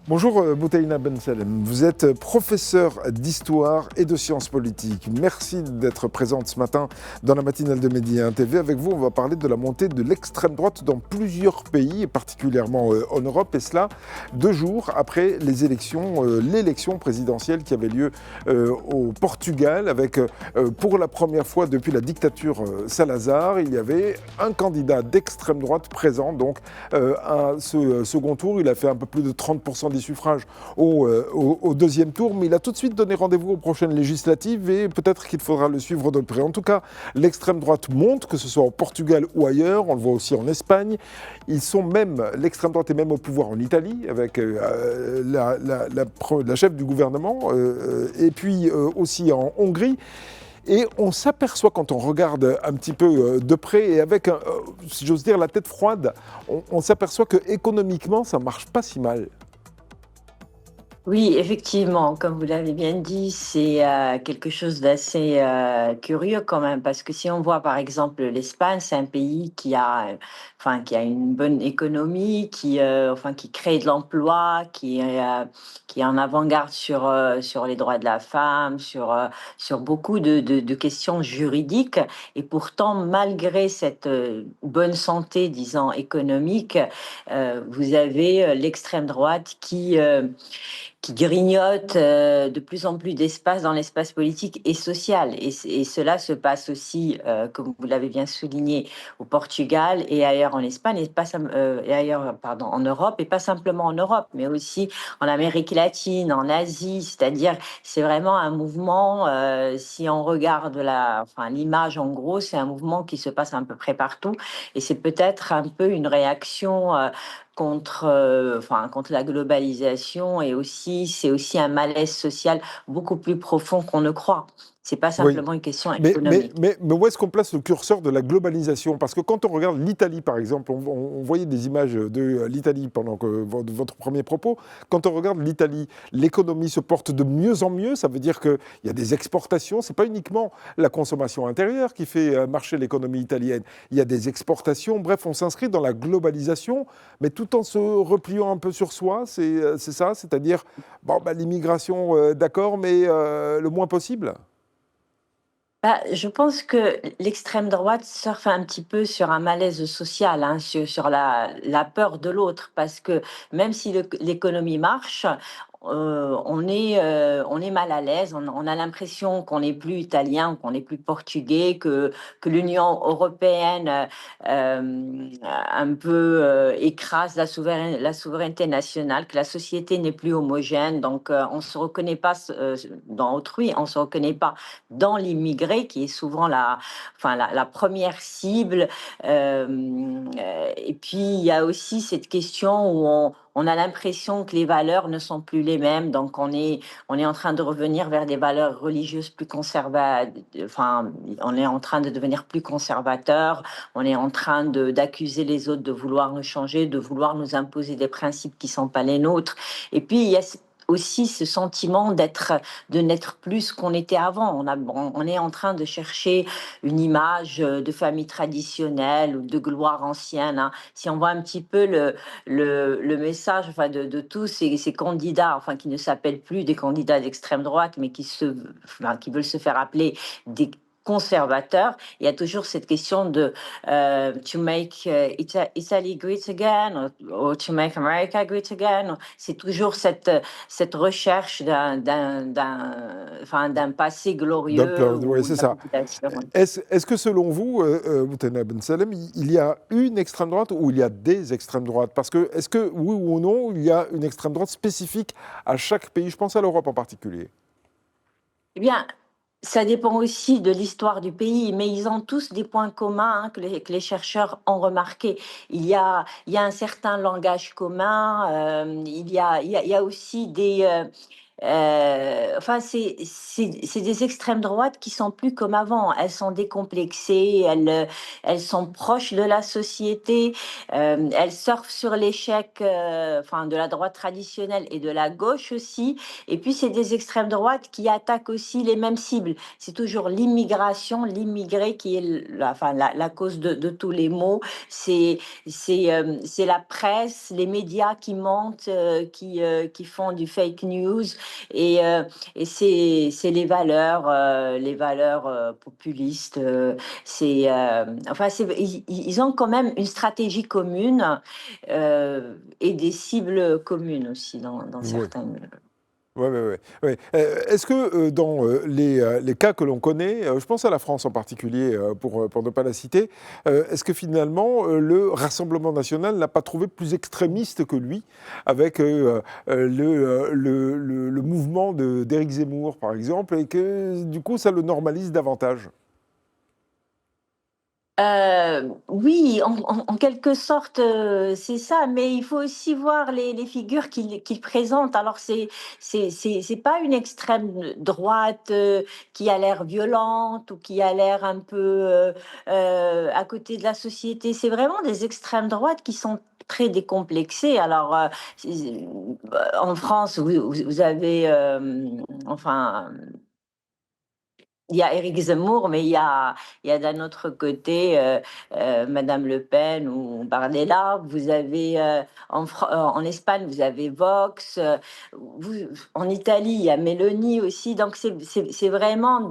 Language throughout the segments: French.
Bonjour Boutaina Ben Salem, vous êtes professeur d'histoire et de sciences politiques. Merci d'être présente ce matin dans la matinale de Média TV. Avec vous, on va parler de la montée de l'extrême droite dans plusieurs pays, et particulièrement en Europe, et cela 2 jours après les élections, l'élection présidentielle qui avait lieu au Portugal, avec pour la première fois depuis la dictature Salazar, il y avait un candidat d'extrême droite présent. Donc à ce second tour, il a fait un peu plus de 30% des suffrages au deuxième tour, mais il a tout de suite donné rendez-vous aux prochaines législatives et peut-être qu'il faudra le suivre de près. En tout cas, l'extrême droite monte, que ce soit au Portugal ou ailleurs, on le voit aussi en Espagne. L'extrême droite est même au pouvoir en Italie, avec la chef du gouvernement, et puis aussi en Hongrie. Et on s'aperçoit, quand on regarde un petit peu de près et avec, si j'ose dire, la tête froide, on s'aperçoit que économiquement, ça marche pas si mal. Oui, effectivement, comme vous l'avez bien dit, c'est quelque chose d'assez curieux quand même, parce que si on voit par exemple l'Espagne, c'est un pays qui a une bonne économie, qui crée de l'emploi, qui est en avant-garde sur les droits de la femme, sur beaucoup de questions juridiques. Et pourtant, malgré cette bonne santé, disons, économique, vous avez l'extrême droite qui grignote de plus en plus d'espace dans l'espace politique et social. Et cela se passe aussi, comme vous l'avez bien souligné, au Portugal et ailleurs en Espagne, et ailleurs, pardon, en Europe, et pas simplement en Europe, mais aussi en Amérique latine, en Asie. C'est-à-dire, c'est vraiment un mouvement, si on regarde l'image en gros, c'est un mouvement qui se passe à peu près partout. Et c'est peut-être un peu une réaction contre la globalisation, et aussi c'est aussi un malaise social beaucoup plus profond qu'on ne croit. C'est pas Oui. simplement une question Mais, mais, économique. mais, mais où est-ce qu'on place le curseur de la globalisation? Parce que quand on regarde l'Italie, par exemple, on voyait des images de l'Italie pendant votre premier propos. Quand on regarde l'Italie, l'économie se porte de mieux en mieux. Ça veut dire qu'il y a des exportations. Ce n'est pas uniquement la consommation intérieure qui fait marcher l'économie italienne. Il y a des exportations. Bref, on s'inscrit dans la globalisation, mais tout en se repliant un peu sur soi. C'est ça, c'est-à-dire l'immigration, d'accord, mais le moins possible. Je pense que l'extrême droite surfe un petit peu sur un malaise social, hein, sur la peur de l'autre, parce que même si l'économie marche, on est mal à l'aise, on a l'impression qu'on n'est plus italien, qu'on n'est plus portugais, que l'Union européenne un peu écrase la souveraineté nationale, que la société n'est plus homogène, donc on ne se reconnaît pas dans autrui, on ne se reconnaît pas dans l'immigré, qui est souvent la première cible. Et puis, il y a aussi cette question où on a l'impression que les valeurs ne sont plus les mêmes. Donc, on est en train de revenir vers des valeurs religieuses plus enfin, on est en train de devenir plus conservateur. On est en train d'accuser les autres de vouloir nous changer, de vouloir nous imposer des principes qui ne sont pas les nôtres. Et puis, il y a aussi ce sentiment de n'être plus ce qu'on était avant. On est en train de chercher une image de famille traditionnelle ou de gloire ancienne, hein. Si on voit un petit peu le message, de tous ces candidats, qui ne s'appellent plus des candidats d'extrême droite, mais qui veulent se faire appeler des conservateurs, il y a toujours cette question de to make Italy great again, or to make America great again. C'est toujours cette recherche d'un passé glorieux Oui, ou c'est ça. d'habilitation. Est-ce que selon vous, Moutena Ben Salem, il y a une extrême droite ou il y a des extrêmes droites? Parce que, est-ce que, oui ou non, il y a une extrême droite spécifique à chaque pays? Je pense à l'Europe en particulier. Eh bien, ça dépend aussi de l'histoire du pays, mais ils ont tous des points communs, hein, que les chercheurs ont remarqué. Il y a un certain langage commun, il y a aussi Enfin, c'est des extrêmes droites qui sont plus comme avant. Elles sont décomplexées, elles sont proches de la société, elles surfent sur l'échec, enfin, de la droite traditionnelle et de la gauche aussi. Et puis, c'est des extrêmes droites qui attaquent aussi les mêmes cibles. C'est toujours l'immigration, l'immigré qui est enfin, la cause de tous les maux. C'est la presse, les médias qui mentent, qui font du fake news. Et, et c'est les valeurs populistes. Enfin, ils ont quand même une stratégie commune et des cibles communes aussi dans Oui. certains. Ouais, ouais, ouais, ouais. Est-ce que dans les cas que l'on connaît, je pense à la France en particulier, pour ne pas la citer, est-ce que finalement le Rassemblement national n'a pas trouvé plus extrémiste que lui, avec le mouvement d'Éric Zemmour, par exemple, et que du coup ça le normalise davantage? Oui, en quelque sorte, c'est ça, mais il faut aussi voir les figures qu'il présente. Alors c'est pas une extrême droite, qui a l'air violente ou qui a l'air un peu, à côté de la société. C'est vraiment des extrêmes droites qui sont très décomplexées. Alors, en France, vous avez, enfin, il y a Éric Zemmour, mais il y a d'un autre côté Madame Le Pen ou Bardella. Vous avez en Espagne, vous avez Vox. En Italie, il y a Meloni aussi. Donc c'est vraiment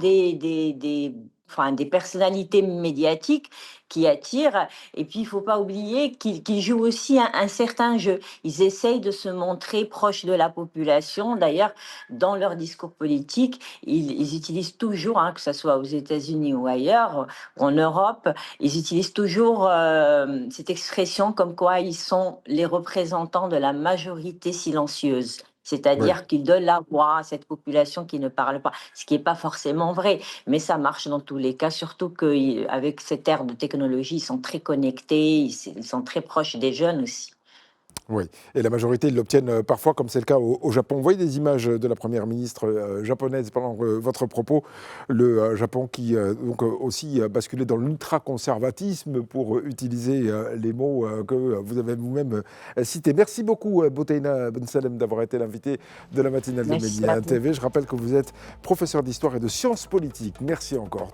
enfin, des personnalités médiatiques qui attirent. Et puis il faut pas oublier qu'ils jouent aussi un certain jeu. Ils essayent de se montrer proches de la population. D'ailleurs, dans leur discours politique, ils utilisent toujours, hein, que ce soit aux États-Unis ou ailleurs, ou en Europe, ils utilisent toujours cette expression comme quoi ils sont les représentants de la majorité silencieuse. Oui. C'est-à-dire qu'ils donnent la voix à cette population qui ne parle pas, ce qui n'est pas forcément vrai, mais ça marche dans tous les cas, surtout qu'avec cette ère de technologie, ils sont très connectés, ils sont très proches des jeunes aussi. Oui, et la majorité, ils l'obtiennent parfois, comme c'est le cas au Japon. Vous voyez des images de la première ministre japonaise pendant votre propos, le Japon qui donc aussi basculé dans l'ultra-conservatisme pour utiliser les mots que vous avez vous-même cités. Merci beaucoup, Boutaina Bensalem, d'avoir été l'invité de la matinale de Merci à Média vous. TV. Je rappelle que vous êtes professeur d'histoire et de sciences politiques. Merci encore.